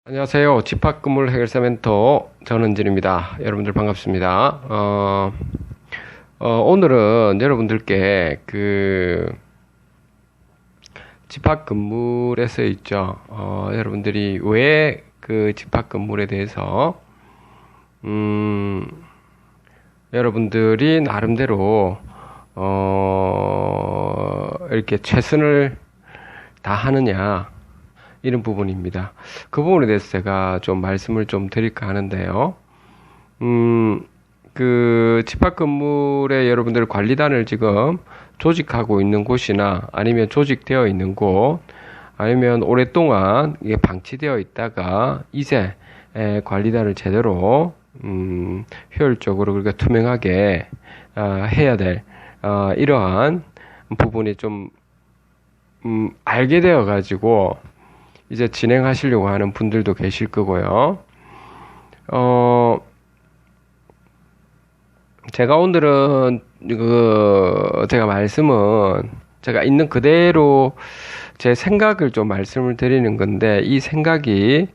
안녕하세요. 집합건물 해결사 멘토 전은진입니다. 여러분들 반갑습니다. 오늘은 여러분들께 집합건물에서 있죠. 여러분들이 왜 그 집합건물에 대해서 여러분들이 나름대로 이렇게 최선을 다하느냐, 이런 부분입니다. 그 부분에 대해서 제가 좀 말씀을 좀 드릴까 하는데요. 그 집합 건물에 여러분들 관리단을 지금 조직하고 있는 곳이나 아니면 조직되어 있는 곳, 아니면 오랫동안 이게 방치되어 있다가 이제 관리단을 제대로 효율적으로 그리고 투명하게 해야 될 이러한 부분이 좀 알게 되어 가지고 이제 진행하시려고 하는 분들도 계실 거고요. 제가 오늘은 제가 말씀은 제가 있는 그대로 제 생각을 좀 말씀을 드리는 건데, 이 생각이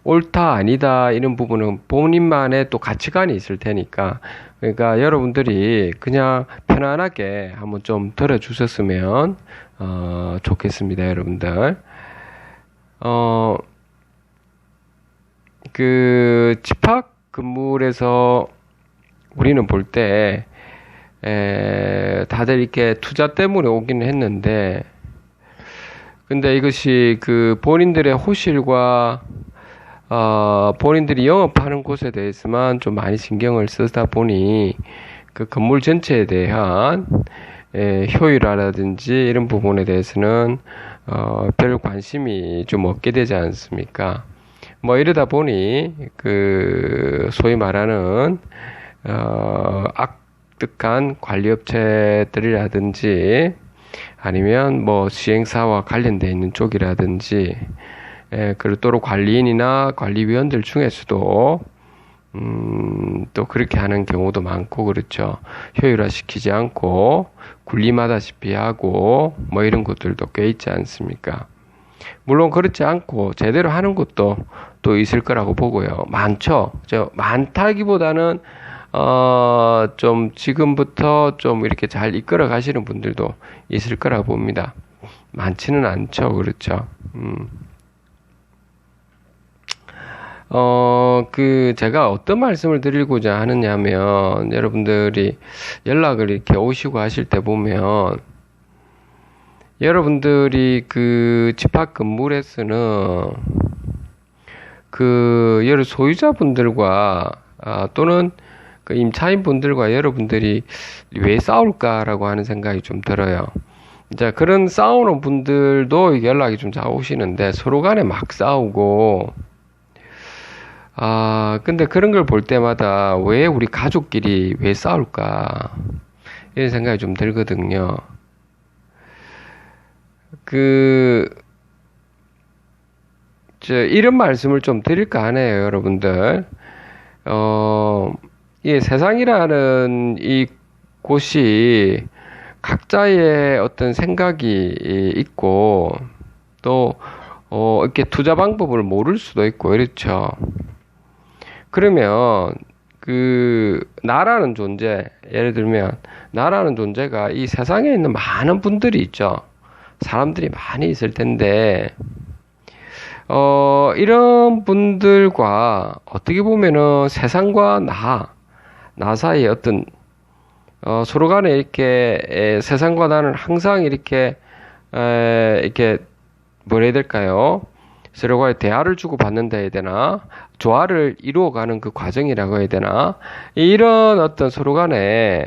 옳다 아니다 이런 부분은 본인만의 또 가치관이 있을 테니까, 그러니까 여러분들이 그냥 편안하게 한번 좀 들어주셨으면 좋겠습니다, 여러분들. 그 집합 건물에서 우리는 볼 때 다들 이렇게 투자 때문에 오기는 했는데, 근데 이것이 그 본인들의 호실과 본인들이 영업하는 곳에 대해서만 좀 많이 신경을 쓰다 보니 그 건물 전체에 대한 효율화라든지 이런 부분에 대해서는 별 관심이 좀 없게 되지 않습니까? 뭐 이러다 보니 그 소위 말하는 악득한 관리업체들이라든지 아니면 뭐 시행사와 관련되어 있는 쪽이라든지 그리고 또 관리인이나 관리위원들 중에서도 또 그렇게 하는 경우도 많고, 그렇죠. 효율화 시키지 않고 군림하다시피 하고 뭐 이런 것들도 꽤 있지 않습니까? 물론 그렇지 않고 제대로 하는 것도 또 있을 거라고 보고요. 많죠. 많다기보다는 좀 지금부터 좀 이렇게 잘 이끌어 가시는 분들도 있을 거라고 봅니다. 많지는 않죠. 그렇죠. 제가 어떤 말씀을 드리고자 하느냐면, 여러분들이 연락을 이렇게 오시고 하실 때 보면, 여러분들이 그 집합 건물에서는 여러 소유자분들과 또는 그 임차인분들과 여러분들이 왜 싸울까라고 하는 생각이 좀 들어요. 이제 그런 싸우는 분들도 연락이 좀 잘 오시는데, 서로 간에 막 싸우고, 근데 그런 걸 볼 때마다 왜 우리 가족끼리 왜 싸울까? 이런 생각이 좀 들거든요. 이런 말씀을 좀 드릴까 하네요, 여러분들. 이 세상이라는 이 곳이 각자의 어떤 생각이 있고, 또, 이렇게 투자 방법을 모를 수도 있고, 그렇죠. 그러면 나라는 존재, 예를 들면 나라는 존재가 이 세상에 있는 많은 분들이 있죠. 사람들이 많이 있을 텐데 이런 분들과 어떻게 보면은 세상과 나 사이에 어떤 서로 간에 이렇게 세상과 나는 항상 이렇게 뭐라 해야 될까요? 서로가의 대화를 주고받는다 해야 되나? 조화를 이루어가는 그 과정이라고 해야 되나? 이런 어떤 서로 간에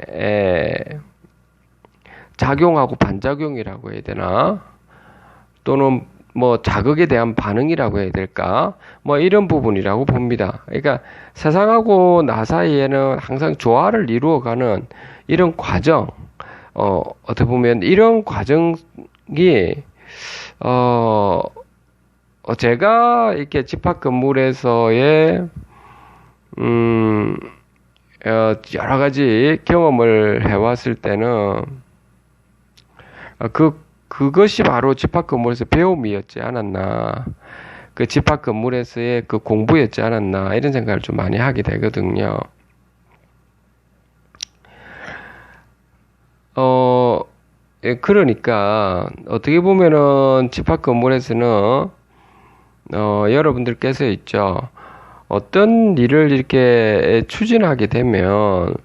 작용하고 반작용이라고 해야 되나? 또는 뭐 자극에 대한 반응이라고 해야 될까? 뭐 이런 부분이라고 봅니다. 그러니까 세상하고 나 사이에는 항상 조화를 이루어가는 이런 과정, 어떻게 보면 이런 과정이 제가 이렇게 집합 건물에서의 여러 가지 경험을 해왔을 때는 그것이 바로 집합 건물에서 배움이었지 않았나 그 집합 건물에서의 그 공부였지 않았나 이런 생각을 좀 많이 하게 되거든요. 그러니까 어떻게 보면은 집합 건물에서는 여러분들께서 있죠. 어떤 일을 이렇게 추진하게 되면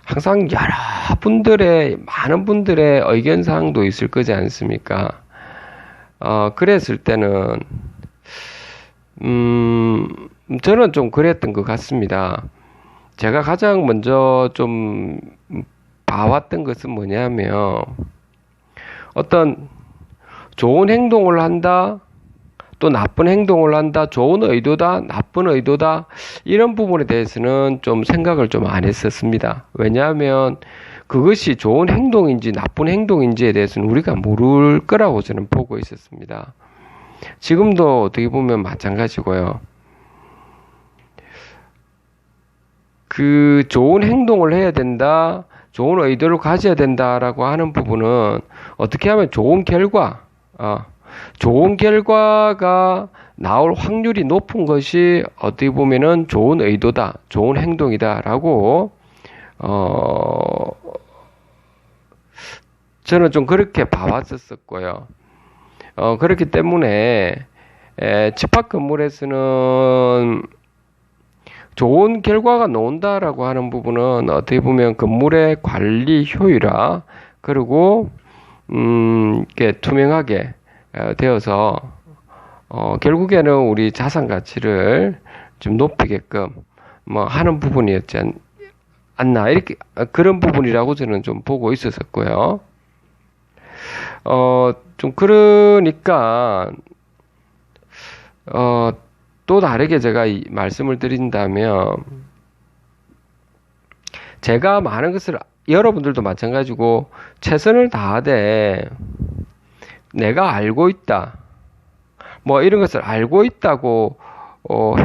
항상 많은 분들의 의견사항도 있을 거지 않습니까? 그랬을 때는, 저는 좀 그랬던 것 같습니다. 제가 가장 먼저 좀 봐왔던 것은 뭐냐면, 어떤 좋은 행동을 한다, 또 나쁜 행동을 한다, 좋은 의도다, 나쁜 의도다, 이런 부분에 대해서는 좀 생각을 좀 안 했었습니다. 왜냐하면 그것이 좋은 행동인지 나쁜 행동인지에 대해서는 우리가 모를 거라고 저는 보고 있었습니다. 지금도 어떻게 보면 마찬가지고요. 그 좋은 행동을 해야 된다, 좋은 의도를 가져야 된다라고 하는 부분은 어떻게 하면 좋은 결과가 나올 확률이 높은 것이 어떻게 보면은 좋은 의도다, 좋은 행동이다라고 저는 좀 그렇게 봐왔었고요. 그렇기 때문에 집합 건물에서는 좋은 결과가 나온다라고 하는 부분은 어떻게 보면 건물의 관리 효율화 그리고 이렇게 투명하게 되어서 결국에는 우리 자산 가치를 좀 높이게끔 뭐 하는 부분이었지 않나 이렇게 그런 부분이라고 저는 좀 보고 있었고요. 좀 그러니까 또 다르게 제가 말씀을 드린다면 제가 많은 것을 여러분들도 마찬가지고 최선을 다하되 내가 알고 있다 뭐 이런 것을 알고 있다고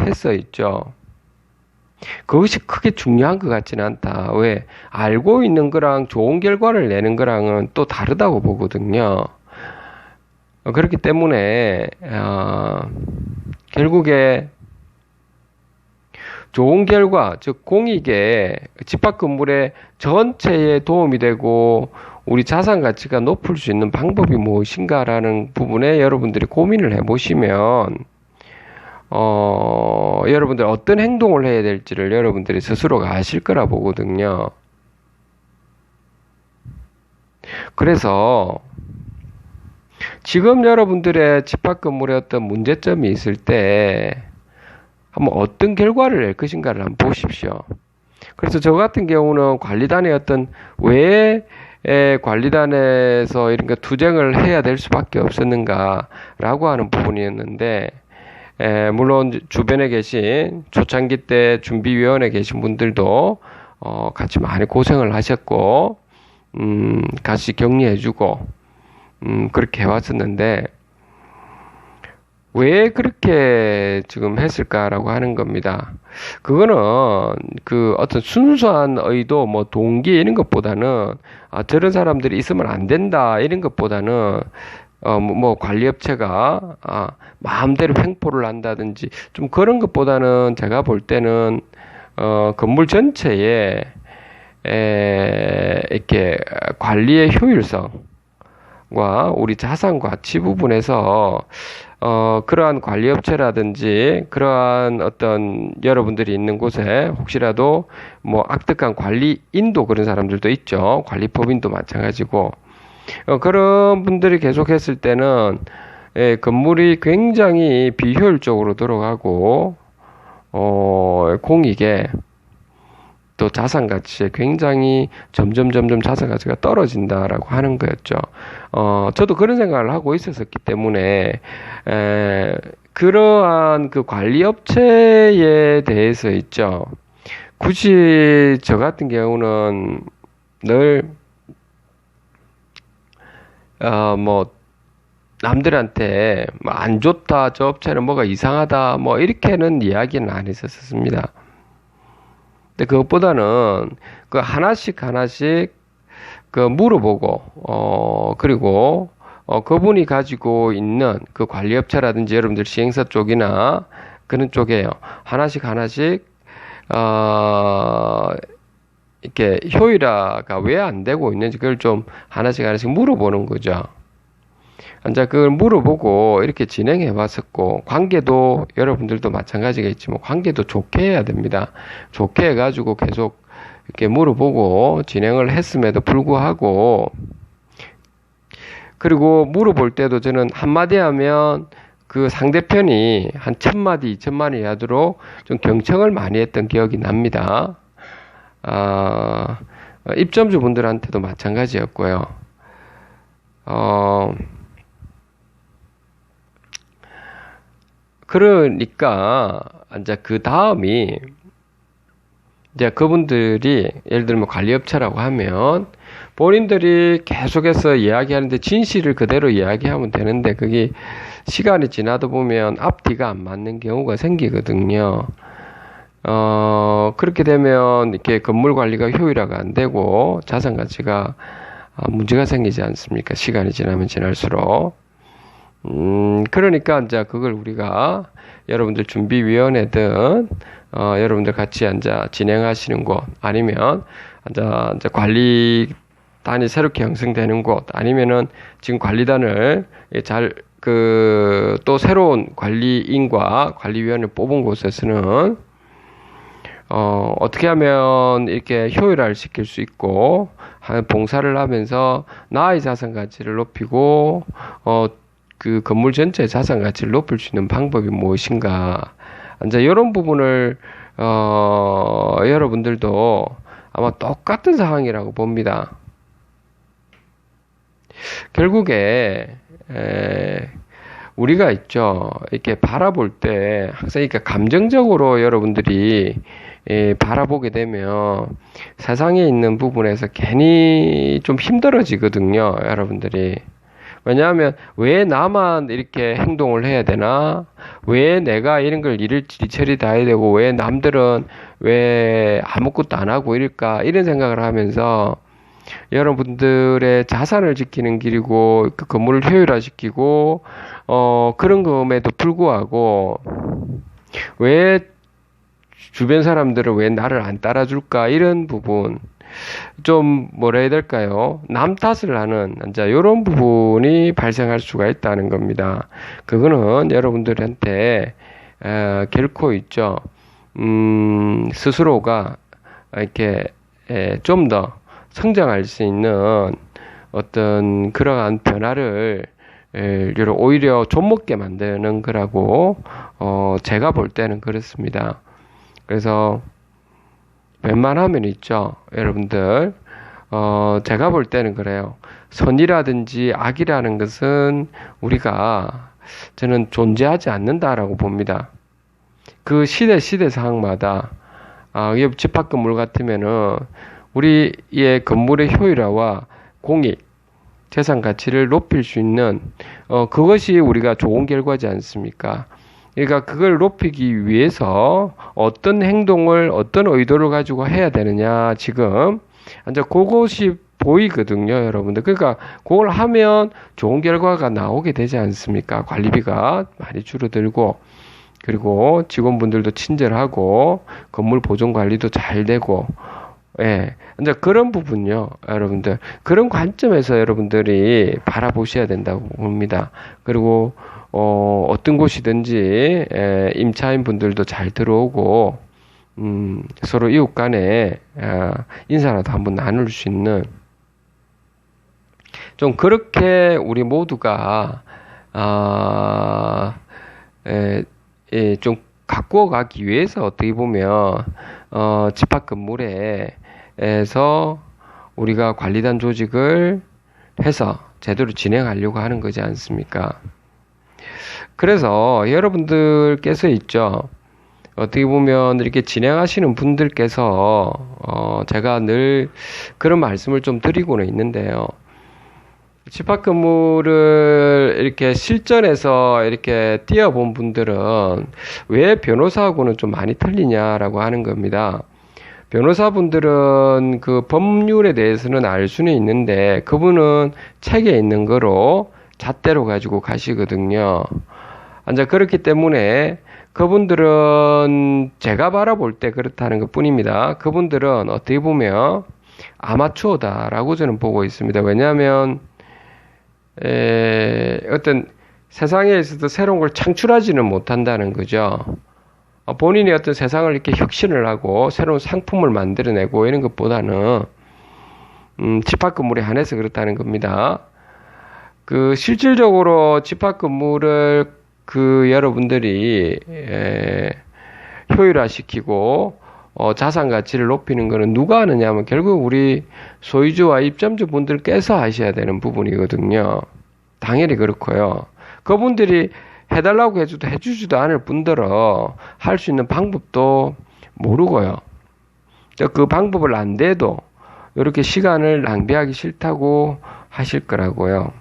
했어 있죠. 그것이 크게 중요한 것 같지는 않다. 왜? 알고 있는 거랑 좋은 결과를 내는 거랑은 또 다르다고 보거든요. 그렇기 때문에 결국에 좋은 결과, 즉 공익에 집합 건물의 전체에 도움이 되고 우리 자산 가치가 높을 수 있는 방법이 무엇인가라는 부분에 여러분들이 고민을 해보시면 여러분들 어떤 행동을 해야 될지를 여러분들이 스스로가 아실 거라 보거든요. 그래서 지금 여러분들의 집합 건물에 어떤 문제점이 있을 때 한번 어떤 결과를 낼 것인가를 한번 보십시오. 그래서 저 같은 경우는 관리단의 어떤 왜 관리단에서 이런 거 투쟁을 해야 될 수밖에 없었는가라고 하는 부분이었는데 물론 주변에 계신 초창기 때 준비위원회에 계신 분들도 같이 많이 고생을 하셨고 같이 격려해주고 그렇게 해왔었는데 왜 그렇게 지금 했을까라고 하는 겁니다. 그거는 그 어떤 순수한 의도, 뭐 동기 이런 것보다는 저런 사람들이 있으면 안 된다 이런 것보다는 뭐 관리업체가 마음대로 횡포를 한다든지 좀 그런 것보다는 제가 볼 때는 건물 전체에 이렇게 관리의 효율성과 우리 자산 가치 부분에서 그러한 관리업체라든지 그러한 어떤 여러분들이 있는 곳에 혹시라도 뭐 악덕한 관리인도 그런 사람들도 있죠. 관리법인도 마찬가지고 그런 분들이 계속했을 때는 건물이 굉장히 비효율적으로 들어가고 공익에 또 자산 가치에 굉장히 점점 자산 가치가 떨어진다라고 하는 거였죠. 저도 그런 생각을 하고 있었기 때문에 그러한 그 관리 업체에 대해서 있죠. 굳이 저 같은 경우는 늘 뭐 남들한테 뭐 안 좋다, 저 업체는 뭐가 이상하다, 뭐 이렇게는 이야기는 안 했었습니다. 근데 그것보다는 그 하나씩 그 물어보고 그리고 그분이 가지고 있는 그 관리업체라든지 여러분들 시행사 쪽이나 그런 쪽에요. 하나씩, 이렇게 효율화가 왜 안 되고 있는지 그걸 좀 하나씩 물어보는 거죠. 이제 그걸 물어보고 이렇게 진행해 왔었고, 관계도 여러분들도 마찬가지겠지만 관계도 좋게 해야 됩니다. 좋게 해가지고 계속 이렇게 물어보고 진행을 했음에도 불구하고, 그리고 물어볼 때도 저는 한마디 하면 그 상대편이 한 1000마디, 2000마디 하도록 좀 경청을 많이 했던 기억이 납니다. 입점주 분들한테도 마찬가지였고요. 그러니까 이제 그 다음이 이제 그분들이 예를 들면 관리업체라고 하면 본인들이 계속해서 이야기하는데 진실을 그대로 이야기하면 되는데 그게 시간이 지나다 보면 앞뒤가 안 맞는 경우가 생기거든요. 그렇게 되면 이렇게 건물 관리가 효율화가 안 되고 자산 가치가 문제가 생기지 않습니까? 시간이 지나면 지날수록. 그러니까 이제 그걸 우리가 여러분들 준비위원회든 여러분들 같이 앉아 진행하시는 곳 아니면 이제 관리단이 새롭게 형성되는 곳 아니면은 지금 관리단을 또 새로운 관리인과 관리위원을 뽑은 곳에서는 어떻게 하면 이렇게 효율화를 시킬 수 있고 봉사를 하면서 나의 자산 가치를 높이고 그 건물 전체의 자산 가치를 높일 수 있는 방법이 무엇인가. 이제 이런 부분을 여러분들도 아마 똑같은 상황이라고 봅니다. 결국에 우리가 있죠. 이렇게 바라볼 때 항상 이렇게 감정적으로 여러분들이 바라보게 되면 세상에 있는 부분에서 괜히 좀 힘들어지거든요, 여러분들이. 왜냐하면 왜 나만 이렇게 행동을 해야 되나? 왜 내가 이런 걸 일처리 다 해야 되고 왜 남들은 왜 아무것도 안 하고 이럴까? 이런 생각을 하면서 여러분들의 자산을 지키는 길이고 그 건물을 효율화시키고 그런 것에도 불구하고 왜 주변 사람들은 왜 나를 안 따라줄까? 이런 부분 좀 뭐라 해야 될까요? 남 탓을 하는 이제 이런 부분이 발생할 수가 있다는 겁니다. 그거는 여러분들한테 결코 있죠. 스스로가 이렇게 좀 더 성장할 수 있는 어떤 그러한 변화를 오히려 좀먹게 만드는 거라고 제가 볼 때는 그렇습니다. 그래서 웬만하면 있죠, 여러분들. 제가 볼 때는 그래요. 선이라든지 악이라는 것은 저는 존재하지 않는다라고 봅니다. 그 시대 상황마다, 집합 건물 같으면은, 우리의 건물의 효율화와 공익, 재산 가치를 높일 수 있는, 그것이 우리가 좋은 결과지 않습니까? 그러니까 그걸 높이기 위해서 어떤 행동을, 어떤 의도를 가지고 해야 되느냐, 지금. 이제 그것이 보이거든요, 여러분들. 그러니까 그걸 하면 좋은 결과가 나오게 되지 않습니까? 관리비가 많이 줄어들고, 그리고 직원분들도 친절하고, 건물 보존 관리도 잘 되고, 예. 이제 그런 부분요, 여러분들. 그런 관점에서 여러분들이 바라보셔야 된다고 봅니다. 그리고, 어떤 곳이든지, 임차인 분들도 잘 들어오고, 서로 이웃 간에, 인사라도 한번 나눌 수 있는, 좀 그렇게 우리 모두가, 좀 가꾸어 가기 위해서 어떻게 보면, 집합 건물에서 우리가 관리단 조직을 해서 제대로 진행하려고 하는 거지 않습니까? 그래서 여러분들께서 있죠. 어떻게 보면 이렇게 진행하시는 분들께서 제가 늘 그런 말씀을 좀 드리고는 있는데요. 집합 건물을 이렇게 실전에서 이렇게 뛰어본 분들은 왜 변호사하고는 좀 많이 틀리냐라고 하는 겁니다. 변호사분들은 그 법률에 대해서는 알 수는 있는데 그분은 책에 있는 거로 잣대로 가지고 가시거든요. 이제 그렇기 때문에 그분들은 제가 바라볼 때 그렇다는 것 뿐입니다. 그분들은 어떻게 보면 아마추어다라고 저는 보고 있습니다. 왜냐하면 어떤 세상에 있어서 새로운 걸 창출하지는 못한다는 거죠. 본인이 어떤 세상을 이렇게 혁신을 하고 새로운 상품을 만들어내고 이런 것보다는 집합건물에 한해서 그렇다는 겁니다. 그 실질적으로 집합건물을 여러분들이 효율화시키고 자산 가치를 높이는 거는 누가 하느냐면 결국 우리 소유주와 입점주 분들께서 하셔야 되는 부분이거든요. 당연히 그렇고요. 그분들이 해달라고 해줘도 해주지도 않을 뿐더러 할 수 있는 방법도 모르고요. 그 방법을 안 돼도 이렇게 시간을 낭비하기 싫다고 하실 거라고요.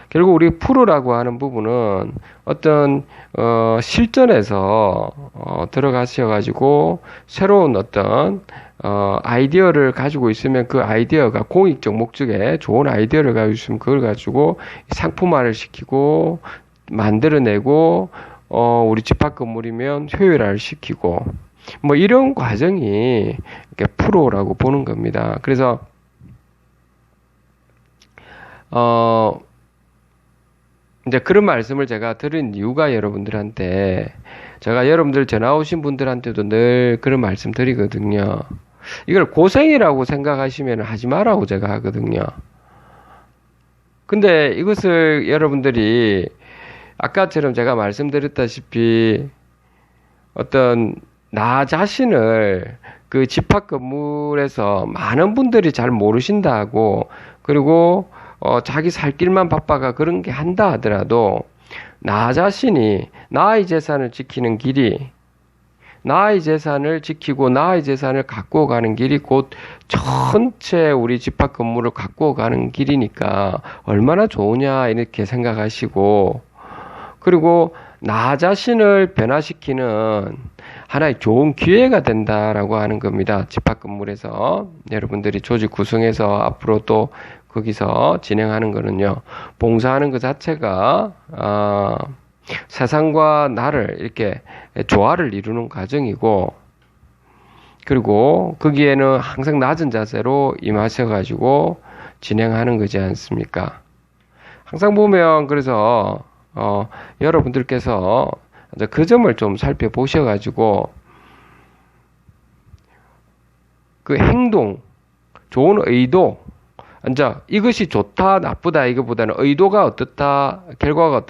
결국 우리 프로라고 하는 부분은 어떤 실전에서 들어가셔가지고 새로운 어떤 아이디어를 가지고 있으면 그 아이디어가 공익적 목적에 좋은 아이디어를 가지고 있으면 그걸 가지고 상품화를 시키고 만들어내고 우리 집합 건물이면 효율화를 시키고 뭐 이런 과정이 이렇게 프로라고 보는 겁니다. 그래서 이제 그런 말씀을 제가 드린 이유가 여러분들한테 제가 여러분들 전화 오신 분들한테도 늘 그런 말씀 드리거든요. 이걸 고생이라고 생각하시면 하지 마라고 제가 하거든요. 근데 이것을 여러분들이 아까처럼 제가 말씀드렸다시피 어떤 나 자신을 그 집합 건물에서 많은 분들이 잘 모르신다고 그리고 자기 살 길만 바빠가 그런 게 한다 하더라도 나 자신이 나의 재산을 지키는 길이 나의 재산을 지키고 나의 재산을 갖고 가는 길이 곧 전체 우리 집합 건물을 갖고 가는 길이니까 얼마나 좋으냐 이렇게 생각하시고 그리고 나 자신을 변화시키는 하나의 좋은 기회가 된다라고 하는 겁니다. 집합 건물에서 여러분들이 조직 구성해서 앞으로 또 거기서 진행하는 거는요. 봉사하는 것 자체가 세상과 나를 이렇게 조화를 이루는 과정이고 그리고 거기에는 항상 낮은 자세로 임하셔가지고 진행하는 거지 않습니까? 항상 보면 그래서 여러분들께서 그 점을 좀 살펴보셔가지고 그 행동, 좋은 의도 이제 이것이 좋다 나쁘다 이거보다는 의도가 어떻다 결과가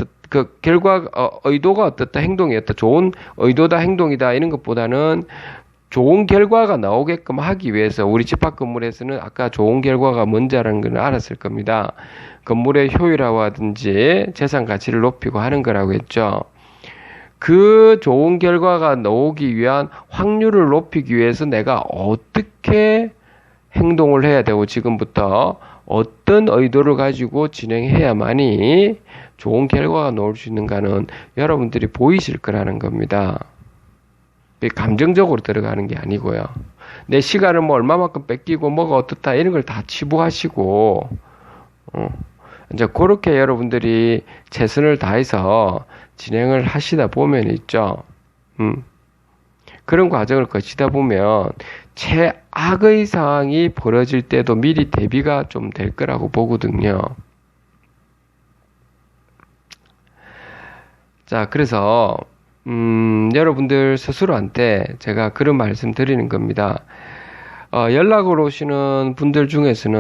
의도가 어떻다 행동이 어떻다 좋은 의도다 행동이다 이런 것보다는 좋은 결과가 나오게끔 하기 위해서 우리 집합 건물에서는 아까 좋은 결과가 뭔지라는 걸 알았을 겁니다. 건물의 효율화라든지 재산 가치를 높이고 하는 거라고 했죠. 그 좋은 결과가 나오기 위한 확률을 높이기 위해서 내가 어떻게 행동을 해야 되고 지금부터 어떤 의도를 가지고 진행해야만이 좋은 결과가 나올 수 있는가는 여러분들이 보이실 거라는 겁니다. 감정적으로 들어가는 게 아니고요. 내 시간을 뭐 얼마만큼 뺏기고 뭐가 어떻다 이런 걸 다 치부하시고 이제 그렇게 여러분들이 최선을 다해서 진행을 하시다 보면 있죠. 그런 과정을 거치다 보면 최악의 상황이 벌어질 때도 미리 대비가 좀 될 거라고 보거든요. 자, 그래서 여러분들 스스로한테 제가 그런 말씀 드리는 겁니다. 연락을 오시는 분들 중에서는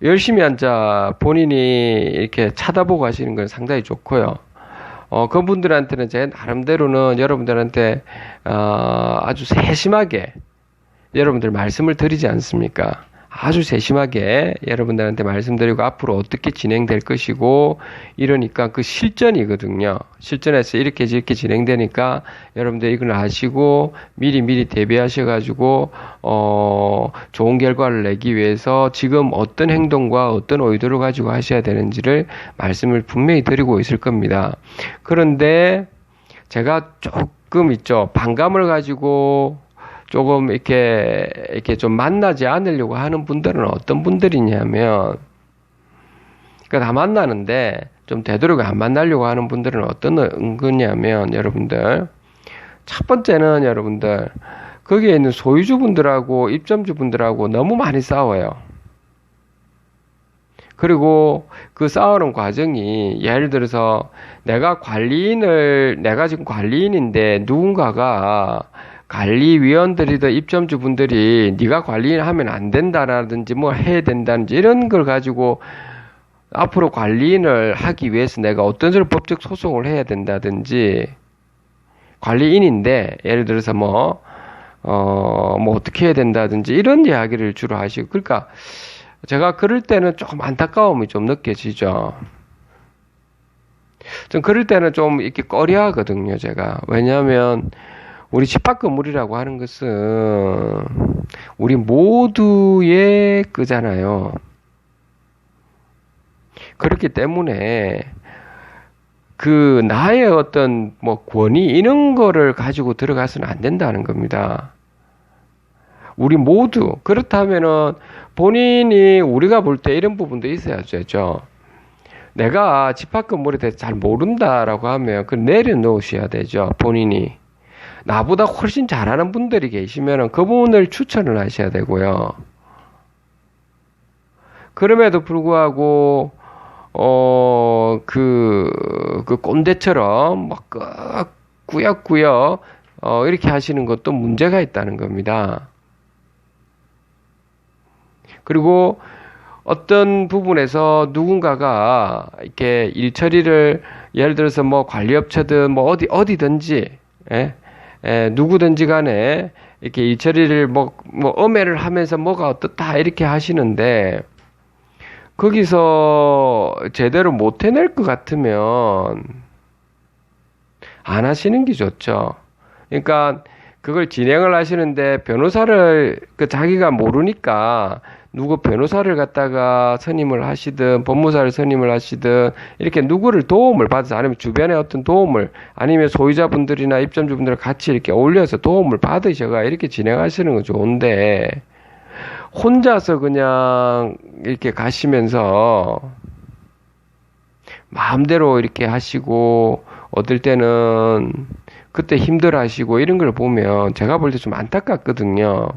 열심히 앉아 본인이 이렇게 쳐다보고 하시는 건 상당히 좋고요. 그분들한테는 제 나름대로는 여러분들한테 아주 세심하게 여러분들 말씀을 드리지 않습니까? 아주 세심하게 여러분들한테 말씀드리고 앞으로 어떻게 진행될 것이고 이러니까 그 실전이거든요. 실전에서 이렇게 진행되니까 여러분들 이걸 아시고 미리 대비하셔가지고 좋은 결과를 내기 위해서 지금 어떤 행동과 어떤 의도를 가지고 하셔야 되는지를 말씀을 분명히 드리고 있을 겁니다. 그런데 제가 조금 있죠. 반감을 가지고 조금 이렇게 좀 만나지 않으려고 하는 분들은 어떤 분들이냐면, 그러니까 다 만나는데 좀 되도록 안 만나려고 하는 분들은 어떤 거냐면, 여러분들, 첫 번째는 여러분들, 거기에 있는 소유주분들하고 입점주분들하고 너무 많이 싸워요. 그리고 그 싸우는 과정이 예를 들어서 내가 지금 관리인인데 누군가가 관리위원들이든 입점주분들이 네가 관리인 하면 안 된다라든지 뭐 해야 된다든지 이런 걸 가지고 앞으로 관리인을 하기 위해서 내가 어떤 식으로 법적 소송을 해야 된다든지 관리인인데 예를 들어서 뭐 어떻게 해야 된다든지 이런 이야기를 주로 하시고 그러니까 제가 그럴 때는 조금 안타까움이 좀 느껴지죠. 좀 그럴 때는 좀 이렇게 꺼려하거든요, 제가. 왜냐하면 우리 집합 건물이라고 하는 것은 우리 모두의 거잖아요. 그렇기 때문에 그 나의 어떤 뭐 권위 이런 거를 가지고 들어가서는 안 된다는 겁니다. 우리 모두 그렇다면은 본인이 우리가 볼 때 이런 부분도 있어야죠. 내가 집합 건물에 대해서 잘 모른다라고 하면 그 내려놓으셔야 되죠. 본인이 나보다 훨씬 잘하는 분들이 계시면은 그분을 추천을 하셔야 되고요. 그럼에도 불구하고 그 꼰대처럼 막 꾸역꾸역 이렇게 하시는 것도 문제가 있다는 겁니다. 그리고 어떤 부분에서 누군가가 이렇게 일 처리를 예를 들어서 뭐 관리업체든 뭐 어디든지 누구든지 간에 이렇게 일 처리를 뭐 엄애를 하면서 뭐가 어떻다 이렇게 하시는데 거기서 제대로 못 해낼 것 같으면 안 하시는 게 좋죠. 그러니까 그걸 진행을 하시는데 변호사를 자기가 모르니까 누구 변호사를 갖다가 선임을 하시든 법무사를 선임을 하시든 이렇게 누구를 도움을 받아서 아니면 주변에 어떤 도움을 아니면 소유자분들이나 입점주분들을 같이 이렇게 어울려서 도움을 받으셔가 이렇게 진행하시는 건 좋은데 혼자서 그냥 이렇게 가시면서 마음대로 이렇게 하시고 어떨 때는 그때 힘들어 하시고 이런 걸 보면 제가 볼 때 좀 안타깝거든요.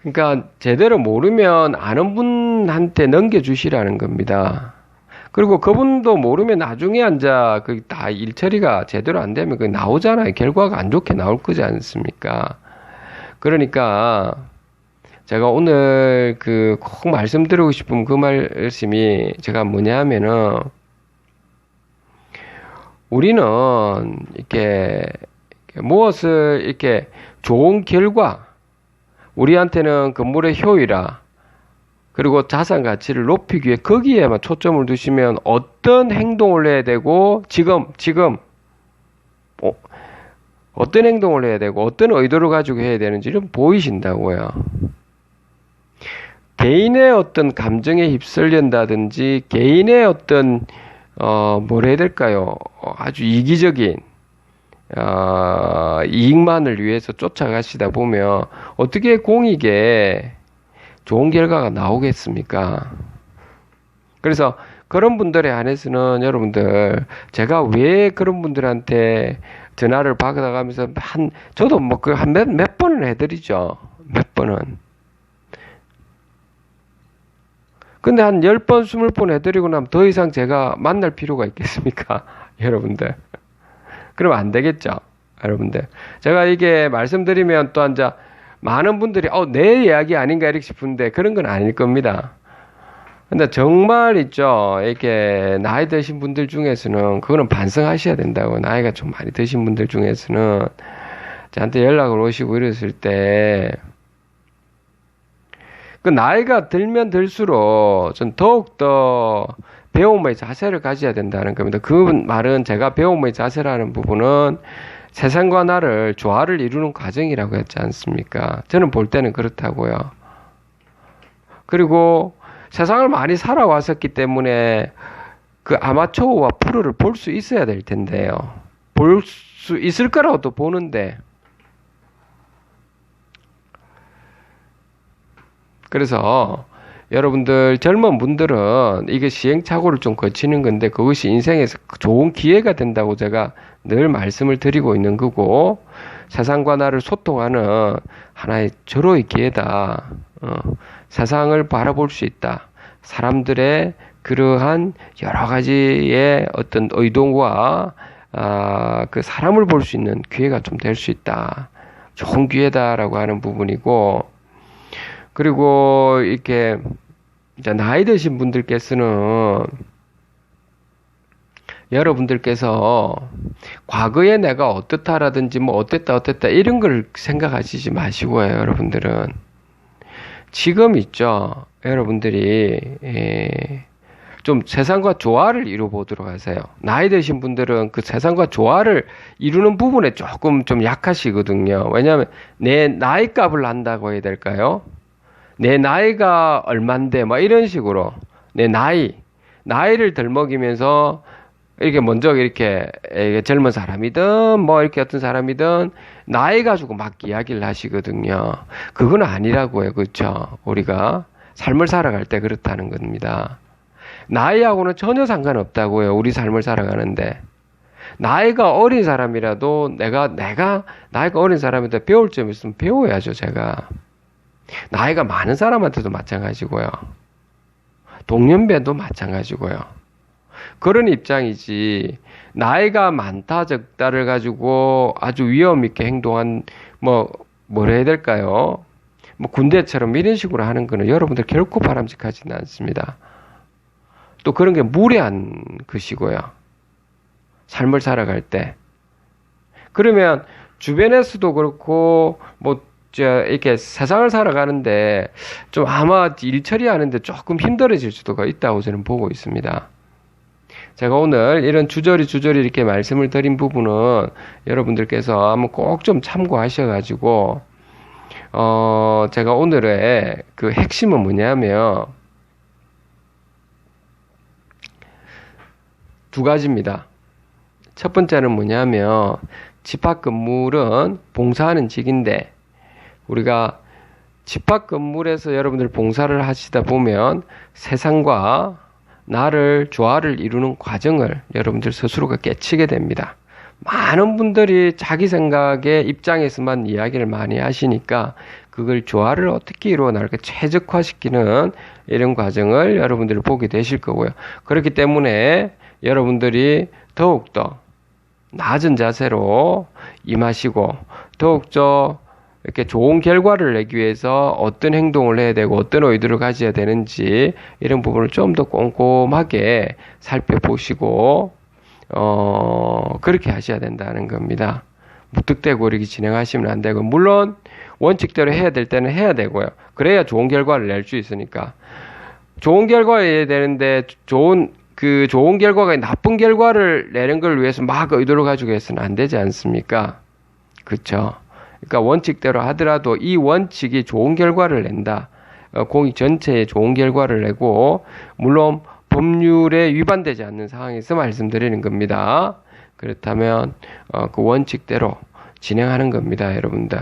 그러니까 제대로 모르면 아는 분한테 넘겨주시라는 겁니다. 그리고 그분도 모르면 나중에 앉아 다 일처리가 제대로 안 되면 나오잖아요. 결과가 안 좋게 나올 거지 않습니까? 그러니까 제가 오늘 꼭 말씀드리고 싶은 그 말씀이 제가 뭐냐 하면은 우리는 이렇게 무엇을 이렇게 좋은 결과 우리한테는 건물의 효율화 그리고 자산 가치를 높이기 위해 거기에만 초점을 두시면 어떤 행동을 해야 되고 지금 어떤 행동을 해야 되고 어떤 의도를 가지고 해야 되는지를 보이신다고요. 개인의 어떤 감정에 휩쓸린다든지 개인의 어떤 뭘 해야 될까요? 아주 이기적인 이익만을 위해서 쫓아가시다 보면 어떻게 공익에 좋은 결과가 나오겠습니까? 그래서 그런 분들에 한해서는 여러분들 제가 왜 그런 분들한테 전화를 받아가면서 저도 뭐 몇 번을 해드리죠. 몇 번은. 근데 한 10번, 20번 해드리고 나면 더 이상 제가 만날 필요가 있겠습니까? 여러분들. 그러면 안 되겠죠? 여러분들. 제가 이게 말씀드리면 또 앉아 많은 분들이 내 이야기 아닌가 이렇게 싶은데 그런 건 아닐 겁니다. 근데 정말 있죠. 이렇게 나이 드신 분들 중에서는 그거는 반성하셔야 된다고. 나이가 좀 많이 드신 분들 중에서는 저한테 연락을 오시고 이랬을 때 그 나이가 들면 들수록 전 더욱더 배움의 자세를 가져야 된다는 겁니다. 그 말은 제가 배움의 자세라는 부분은 세상과 나를 조화를 이루는 과정이라고 했지 않습니까? 저는 볼 때는 그렇다고요. 그리고 세상을 많이 살아왔었기 때문에 그 아마추어와 프로를 볼 수 있어야 될 텐데요. 볼 수 있을 거라고 또 보는데, 그래서 여러분들 젊은 분들은 이게 시행착오를 좀 거치는 건데 그것이 인생에서 좋은 기회가 된다고 제가 늘 말씀을 드리고 있는 거고, 세상과 나를 소통하는 하나의 절호의 기회다. 세상을 바라볼 수 있다. 사람들의 그러한 여러 가지의 어떤 의도와 그 사람을 볼 수 있는 기회가 좀 될 수 있다. 좋은 기회다라고 하는 부분이고, 그리고 이렇게 이제 나이 드신 분들께서는 여러분들께서 과거에 내가 어떻다라든지 뭐 어땠다 이런 걸 생각하시지 마시고요. 여러분들은 지금 있죠. 여러분들이 좀 세상과 조화를 이루보도록 하세요. 나이 드신 분들은 그 세상과 조화를 이루는 부분에 조금 좀 약하시거든요. 왜냐하면 내 나이 값을 안다고 해야 될까요? 내 나이가 얼만데 뭐 이런 식으로 내 나이를 덜 먹이면서 이렇게 먼저 이렇게 젊은 사람이든 뭐 이렇게 어떤 사람이든 나이 가지고 막 이야기를 하시거든요. 그건 아니라고요. 그렇죠? 우리가 삶을 살아갈 때 그렇다는 겁니다. 나이하고는 전혀 상관없다고요. 우리 삶을 살아가는데. 나이가 어린 사람이라도 내가 나이가 어린 사람한테 배울 점이 있으면 배워야죠. 제가. 나이가 많은 사람한테도 마찬가지고요. 동년배도 마찬가지고요. 그런 입장이지, 나이가 많다 적다를 가지고 아주 위험 있게 행동한, 뭐라 해야 될까요? 뭐 군대처럼 이런 식으로 하는 거는 여러분들 결코 바람직하지는 않습니다. 또 그런 게 무례한 것이고요. 삶을 살아갈 때. 그러면 주변에서도 그렇고, 이렇게 세상을 살아가는데 좀 아마 일 처리하는데 조금 힘들어질 수도 있다고 저는 보고 있습니다. 제가 오늘 이런 주저리 이렇게 말씀을 드린 부분은 여러분들께서 한번 꼭 좀 참고하셔가지고, 제가 오늘의 그 핵심은 뭐냐면, 두 가지입니다. 첫 번째는 뭐냐면, 집합 건물은 봉사하는 직인데, 우리가 집합 건물에서 여러분들 봉사를 하시다 보면 세상과 나를 조화를 이루는 과정을 여러분들 스스로가 깨치게 됩니다. 많은 분들이 자기 생각의 입장에서만 이야기를 많이 하시니까 그걸 조화를 어떻게 이루어 나갈까 최적화시키는 이런 과정을 여러분들이 보게 되실 거고요. 그렇기 때문에 여러분들이 더욱더 낮은 자세로 임하시고 더욱더 이렇게 좋은 결과를 내기 위해서 어떤 행동을 해야 되고 어떤 의도를 가져야 되는지 이런 부분을 좀 더 꼼꼼하게 살펴보시고 그렇게 하셔야 된다는 겁니다. 무턱대고 이렇게 진행하시면 안 되고, 물론 원칙대로 해야 될 때는 해야 되고요. 그래야 좋은 결과를 낼 수 있으니까. 좋은 결과를 내야 되는데 좋은 결과가 나쁜 결과를 내는 걸 위해서 막 의도를 가지고 해서는 안 되지 않습니까? 그렇죠? 그러니까 원칙대로 하더라도 이 원칙이 좋은 결과를 낸다. 공익 전체에 좋은 결과를 내고, 물론 법률에 위반되지 않는 상황에서 말씀드리는 겁니다. 그렇다면 그 원칙대로 진행하는 겁니다, 여러분들.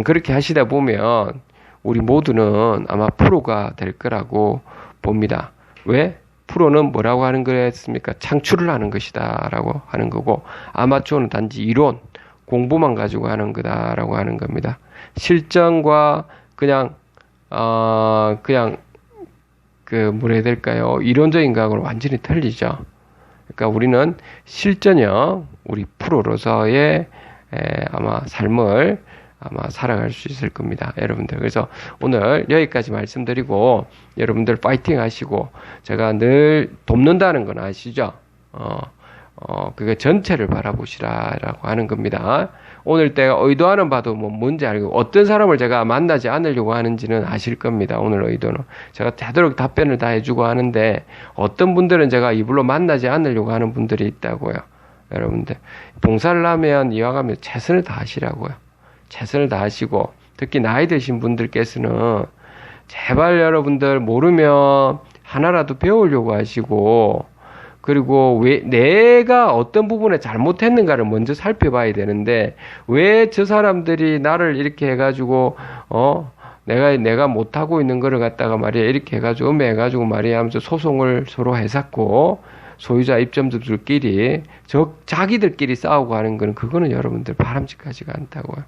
그렇게 하시다 보면 우리 모두는 아마 프로가 될 거라고 봅니다. 왜? 프로는 뭐라고 하는 거였습니까? 창출을 하는 것이다 라고 하는 거고, 아마추어는 단지 이론, 공부만 가지고 하는 거다라고 하는 겁니다. 실전과 그냥 뭐라 해야 될까요? 이론적인 거하고는 완전히 틀리죠. 그러니까 우리는 실전형 우리 프로로서의 아마 삶을 아마 살아갈 수 있을 겁니다, 여러분들. 그래서 오늘 여기까지 말씀드리고 여러분들 파이팅 하시고, 제가 늘 돕는다는 건 아시죠? 그게 전체를 바라보시라라고 하는 겁니다. 오늘 때가 의도하는 바도 뭔지 알고, 어떤 사람을 제가 만나지 않으려고 하는지는 아실 겁니다. 오늘 의도는 제가 되도록 답변을 다 해주고 하는데, 어떤 분들은 제가 이불로 만나지 않으려고 하는 분들이 있다고요. 여러분들 봉사를 하면 이와 같이 최선을 다하시라고요. 최선을 다하시고, 특히 나이 드신 분들께서는 제발 여러분들 모르면 하나라도 배우려고 하시고, 그리고 왜 내가 어떤 부분에 잘못했는가를 먼저 살펴봐야 되는데 왜 저 사람들이 나를 이렇게 해가지고 내가 못하고 있는 거를 갖다가 말이야 이렇게 해가지고 음해해가지고 말이야 하면서 소송을 서로 해샀고 소유자 입점자들끼리 자기들끼리 싸우고 하는 거는 그거는 여러분들 바람직하지가 않다고요.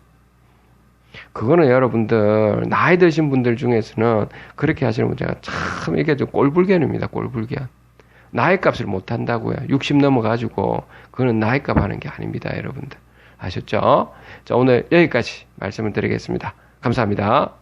그거는 여러분들 나이 드신 분들 중에서는 그렇게 하시는 분들가 참 이게 좀 꼴불견입니다. 꼴불견. 나이 값을 못 한다고요. 60 넘어가지고 그거는 나이 값 하는 게 아닙니다. 여러분들 아셨죠? 자, 오늘 여기까지 말씀을 드리겠습니다. 감사합니다.